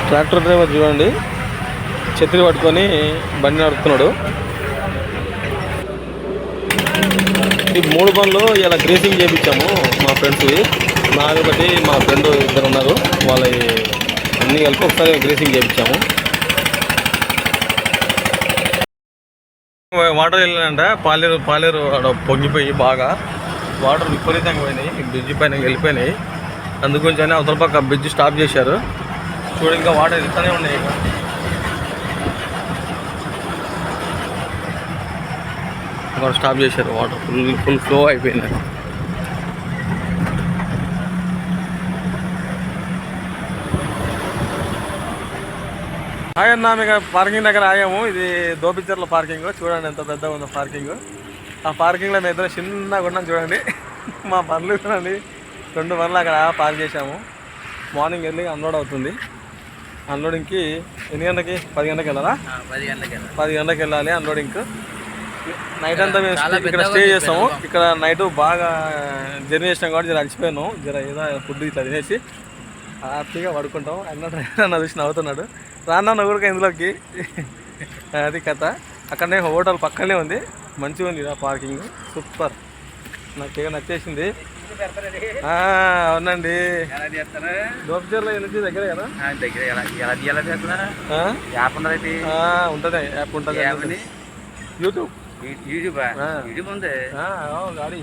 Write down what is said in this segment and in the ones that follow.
Tractor driver చూడండి, ఛత్రి పట్టుకొని బండి నడుపుతున్నాడు. ఈ 3 బండ్లు ఇలా గ్రేసింగ్ చేయించాము మా ఫ్రెండ్స్వి. నాది ఒకటి, మా ఫ్రెండ్ ఇద్దరు ఉన్నారు, వాళ్ళ అన్నీ కలిపి ఒకసారి గ్రేసింగ్ చేయించాము. వాటర్ వెళ్ళినంట, పాలేరు పొంగిపోయి బాగా వాటర్ విపరీతంగా పోయినాయి, బ్రిడ్జి పైన వెళ్ళిపోయినాయి. అందుగురించి అవతల పక్క బ్రిడ్జ్ స్టాప్ చేశారు. చూడు ఇంకా వాటర్ వెళ్తూనే ఉన్నాయి. ఇక్కడ స్టాప్ చేశారు, వాటర్ ఫుల్ ఫ్లో అయిపోయింది. హాయ్ అన్న, మీకు పార్కింగ్ దగ్గర ఆగాము. ఇది దోపిచర్ల పార్కింగ్. చూడండి ఎంత పెద్దగా ఉందో పార్కింగ్. ఆ పార్కింగ్లో మేము ఇద్దరు చిన్నగా ఉన్నాం చూడండి. మా బండ్లు చూడండి, 2 బండ్లు అక్కడ పార్క్ చేసాము. మార్నింగ్ వెళ్ళి అన్లోడ్ అవుతుంది. అన్లోడింగ్కి ఎన్ని గంటలకి? 10 గంటలకు వెళ్ళాలా? 10 గంటలకు వెళ్ళాలి అన్లోడింగ్కి. నైట్ అంతా మేము ఇక్కడ స్టే చేస్తాము. ఇక్కడ నైట్ బాగా జర్నీ చేసినాం కాబట్టి జర అలసిపోయాను. ఏదో ఫుడ్ ఇట్లా తినేసి హ్యాపీగా పడుకుంటాం. అన్న చూసి నవ్వుతున్నాడు. రాన్న కూడా ఇందులోకి. అది కథ. అక్కడనే హోటల్ పక్కనే ఉంది, మంచిగా ఉంది పార్కింగ్, సూపర్. నాకు నచ్చేసింది. అవునండి, దోపచర్ల నుంచి దగ్గర కదా? ఉంటుంది, యాప్ ఉంటుంది. యూట్యూబ్ ఉంది గాడి.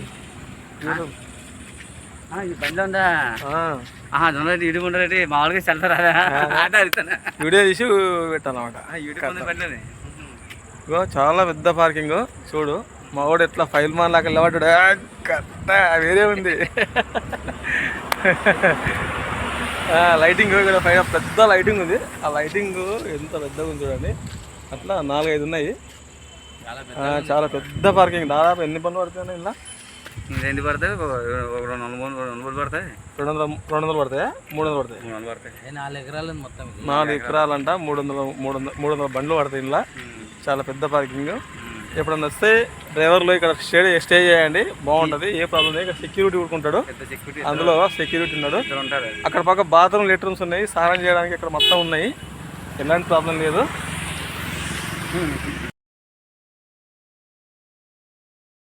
యూట్యూబ్ బండి ఉందా? యూట్యూబ్ ఉండదు, మామూలుగా వెళ్తారా? వీడియో తీసి పెట్టాలన్నమాట. ఇగో చాలా పెద్ద పార్కింగ్. చూడు మా వాడు ఎట్లా ఫైల్ మాన్ లాగా వెళ్ళబడ్డాడు. కరెక్ట్ వేరే ఉంది. లైటింగ్ ఇక్కడ పైన పెద్ద లైటింగ్ ఉంది. ఆ లైటింగ్ ఎంత పెద్దగా ఉంది చూడండి. అట్లా 4-5 ఉన్నాయి. చాలా పెద్ద పార్కింగ్. దాదాపు ఎన్ని పనులు పడుతున్నాయి ఇలా? 2 పడతాయి, 200 పడతాయి. 200 పడతాయా? 300 పడతాయి? 300 పడతాయి. 4 ఎకరాలు మొత్తం. 4 ఎకరాలంట. 300 బండ్లు పడతాయి ఇలా. చాలా పెద్ద పార్కింగ్. ఎప్పుడన్నా వస్తే డ్రైవర్లు ఇక్కడ స్టే చేయండి, బాగుంటుంది. ఏ ప్రాబ్లం లేదు. ఇక్కడ సెక్యూరిటీ ఊరుకుంటాడు, అందులో సెక్యూరిటీ ఉన్నాడు. అక్కడ పక్క బాత్రూమ్ లెట్రూమ్స్ ఉన్నాయి, స్నానం చేయడానికి ఇక్కడ మొత్తం ఉన్నాయి. ఎలాంటి ప్రాబ్లం లేదు.